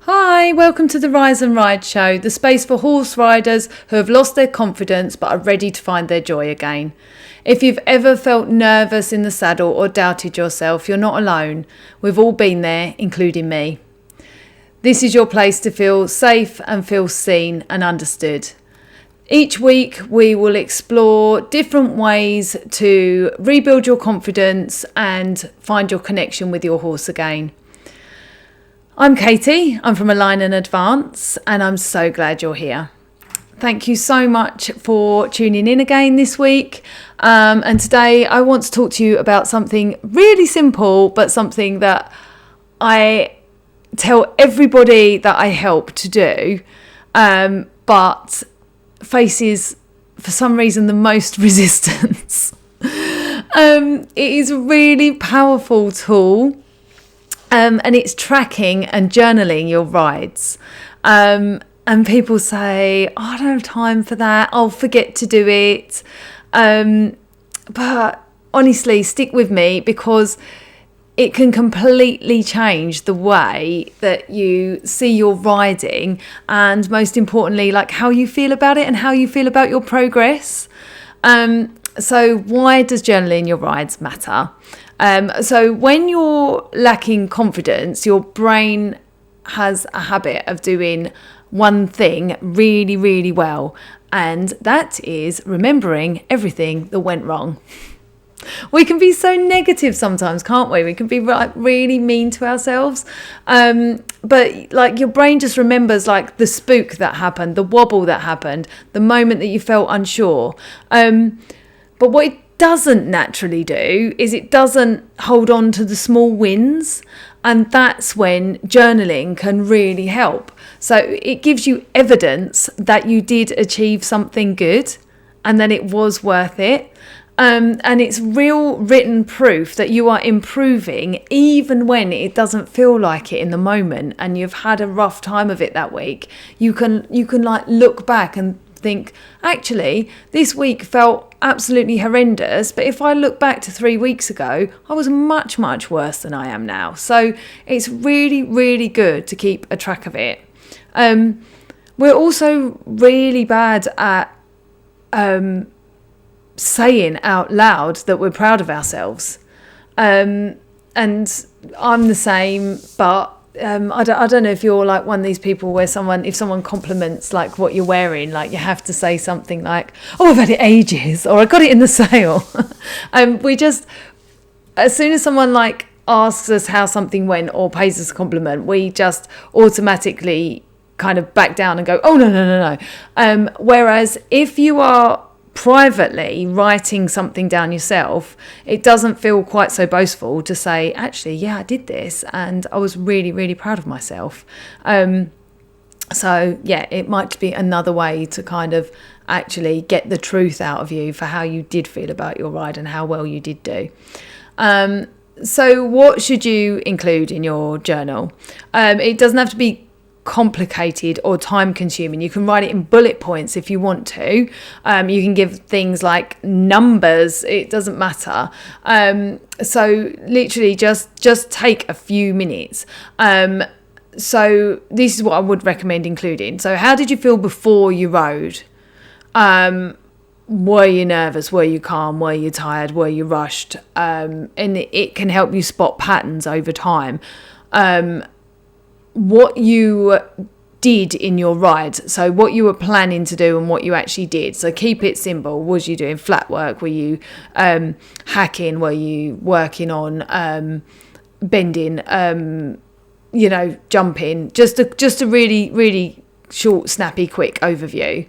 Hi, welcome to the Rise and Ride Show, the space for horse riders who have lost their confidence but are ready to find their joy again. If you've ever felt nervous in the saddle or doubted yourself, you're not alone. We've all been there, including me. This is your place to feel safe and feel seen and understood. Each week we will explore different ways to rebuild your confidence and find your connection with your horse again. I'm Katie, I'm from Align and Advance, and I'm so glad you're here. Thank you so much for tuning in again this week. And today I want to talk to you about something really simple, but something that I tell everybody that I help to do, but faces, for some reason, the most resistance. It is a really powerful tool. And it's tracking and journaling your rides. And people say, oh, I don't have time for that. I'll forget to do it. But honestly, stick with me because it can completely change the way that you see your riding and most importantly, like how you feel about it and how you feel about your progress. So why does journaling your rides matter? So when you're lacking confidence, your brain has a habit of doing one thing really, really well. And that is remembering everything that went wrong. We can be so negative sometimes, can't we? We can be really mean to ourselves. But like your brain just remembers like the spook that happened, the wobble that happened, the moment that you felt unsure. But what it doesn't naturally do is it doesn't hold on to the small wins, and that's when journaling can really help. So it gives you evidence that you did achieve something good and that it was worth it, and it's real written proof that you are improving even when it doesn't feel like it in the moment and you've had a rough time of it that week. You can like look back and think, actually, this week felt absolutely horrendous, but if I look back to 3 weeks ago, I was much, much worse than I am now. So it's really, really good to keep a track of it. We're also really bad at saying out loud that we're proud of ourselves. And I'm the same, but I don't know if you're like one of these people where if someone compliments like what you're wearing, like you have to say something like, oh, I've had it ages, or I got it in the sale. We just, as soon as someone like asks us how something went or pays us a compliment, we just automatically kind of back down and go, oh, no. Whereas if you are privately writing something down yourself, it doesn't feel quite so boastful to say, actually, yeah, I did this and I was really, really proud of myself. So yeah, it might be another way to kind of actually get the truth out of you for how you did feel about your ride and how well you did do. So what should you include in your journal? It doesn't have to be complicated or time consuming. You can write it in bullet points if you want to. You can give things like numbers, it doesn't matter. So literally just take a few minutes. So this is what I would recommend including. So how did you feel before you rode? Were you nervous? Were you calm? Were you tired? Were you rushed? And it can help you spot patterns over time. What you did in your ride, so what you were planning to do and what you actually did. So keep it simple. Was you doing flat work? Were you hacking? Were you working on bending? Jumping? Just a really, really short, snappy, quick overview.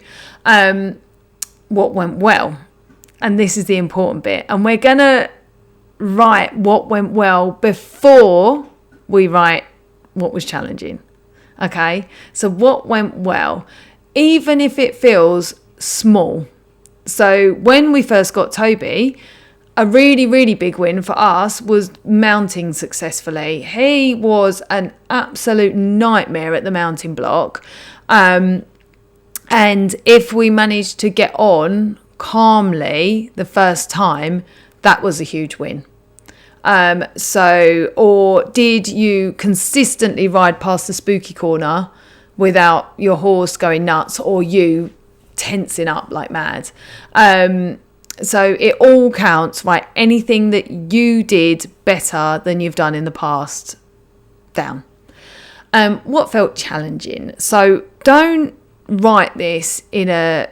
What went well? And this is the important bit. And we're gonna write what went well before we write what was challenging. Okay, so what went well, even if it feels small. So when we first got Toby, a really, really big win for us was mounting successfully. He was an absolute nightmare at the mounting block. And if we managed to get on calmly the first time, that was a huge win. Or did you consistently ride past the spooky corner without your horse going nuts or you tensing up like mad? So it all counts, right? Anything that you did better than you've done in the past, down. What felt challenging? So don't write this in a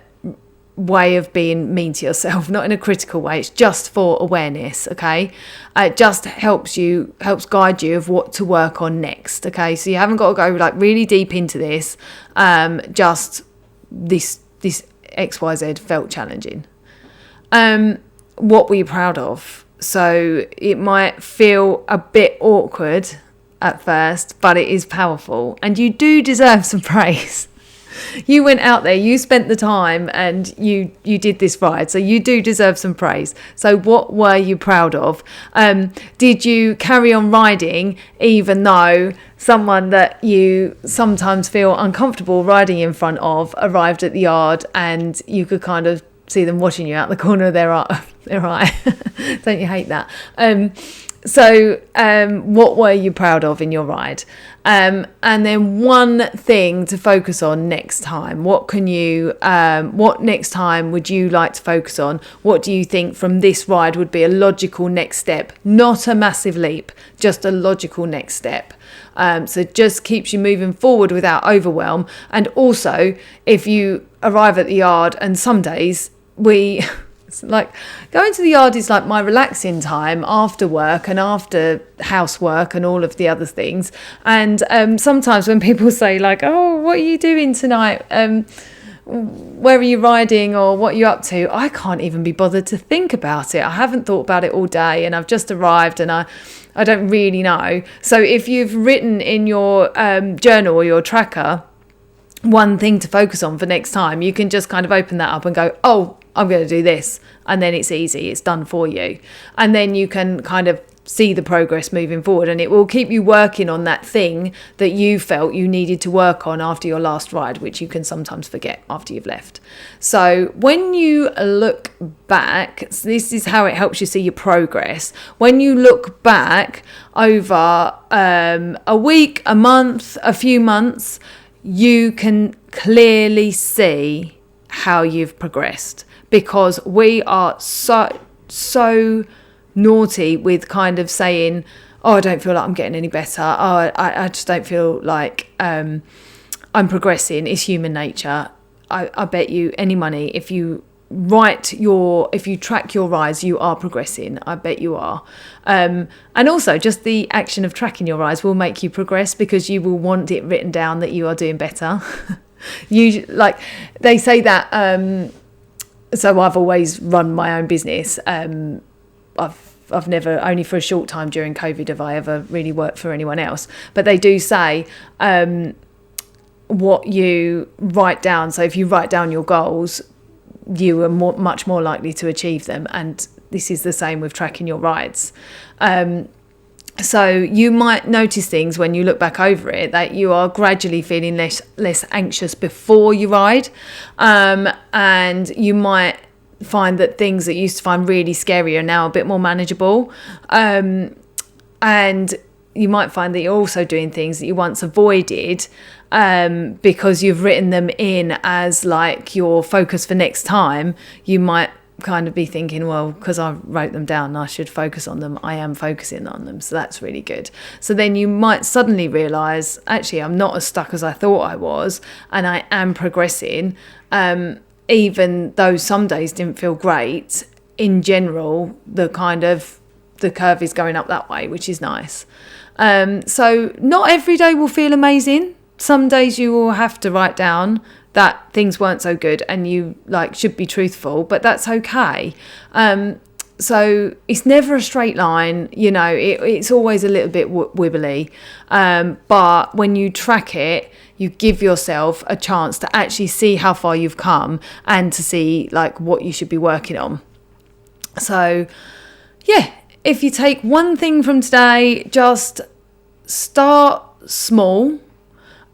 way of being mean to yourself, not in a critical way. It's just for awareness, okay? It just helps guide you of what to work on next, okay? So you haven't got to go like really deep into this. Just this XYZ felt challenging. What were you proud of? So it might feel a bit awkward at first, but it is powerful, and you do deserve some praise. You went out there, you spent the time, and you did this ride, so you do deserve some praise. So what were you proud of? Did you carry on riding even though someone that you sometimes feel uncomfortable riding in front of arrived at the yard and you could kind of see them watching you out the corner of their eye? Don't you hate that? What were you proud of in your ride? And then one thing to focus on next time. What next time would you like to focus on? What do you think from this ride would be a logical next step? Not a massive leap, just a logical next step. So just keeps you moving forward without overwhelm. And also, if you arrive at the yard, and some days it's like going to the yard is like my relaxing time after work and after housework and all of the other things. And sometimes when people say like, oh, what are you doing tonight? Where are you riding, or what are you up to? I can't even be bothered to think about it. I haven't thought about it all day, and I've just arrived and I don't really know. So if you've written in your journal or your tracker one thing to focus on for next time, you can just kind of open that up and go, oh, I'm going to do this. And then it's easy. It's done for you. And then you can kind of see the progress moving forward, and it will keep you working on that thing that you felt you needed to work on after your last ride, which you can sometimes forget after you've left. So when you look back, this is how it helps you see your progress. When you look back over a week, a month, a few months, you can clearly see how you've progressed, because we are so naughty with kind of saying, oh, I don't feel like I'm getting any better. Oh, I just don't feel like I'm progressing. It's human nature. I bet you any money, if you track your rise, you are progressing. I bet you are. And also just the action of tracking your rise will make you progress, because you will want it written down that you are doing better. They say that, so I've always run my own business. I've never, only for a short time during COVID have I ever really worked for anyone else. But they do say what you write down. So if you write down your goals, you are much more likely to achieve them. And this is the same with tracking your rides. So you might notice things when you look back over it, that you are gradually feeling less anxious before you ride. And you might find that things that you used to find really scary are now a bit more manageable. And you might find that you're also doing things that you once avoided, because you've written them in as like your focus for next time. You might kind of be thinking, well, because I wrote them down, I should focus on them. I am focusing on them. So that's really good. So then you might suddenly realise, actually, I'm not as stuck as I thought I was, and I am progressing. Even though some days didn't feel great, in general, the curve is going up that way, which is nice. So not every day will feel amazing. Some days you will have to write down that things weren't so good, and you should be truthful, but that's okay. So it's never a straight line, it's always a little bit wibbly. But when you track it, you give yourself a chance to actually see how far you've come and to see what you should be working on. So yeah, if you take one thing from today, just start small.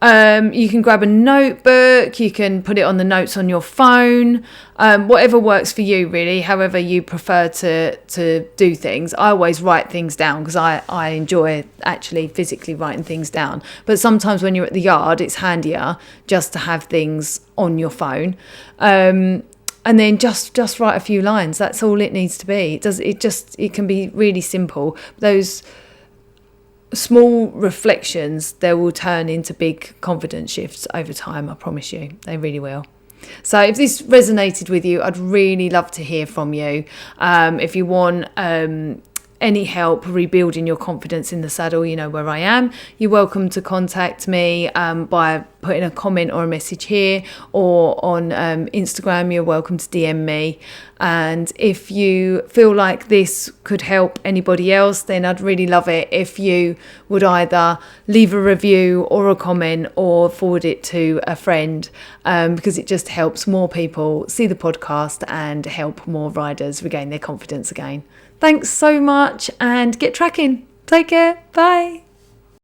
You can grab a notebook, you can put it on the notes on your phone, whatever works for you really, however you prefer to do things. I always write things down because I enjoy actually physically writing things down. But sometimes when you're at the yard, it's handier just to have things on your phone. And then just write a few lines. That's all it needs to be. It can be really simple. Those small reflections, they will turn into big confidence shifts over time. I promise you, they really will. So if this resonated with you, I'd really love to hear from you. If you want any help rebuilding your confidence in the saddle, you know where I am. You're welcome to contact me by putting a comment or a message here, or on Instagram, you're welcome to DM me. And if you feel like this could help anybody else, then I'd really love it if you would either leave a review or a comment or forward it to a friend, because it just helps more people see the podcast and help more riders regain their confidence again. Thanks so much and get tracking. Take care. Bye.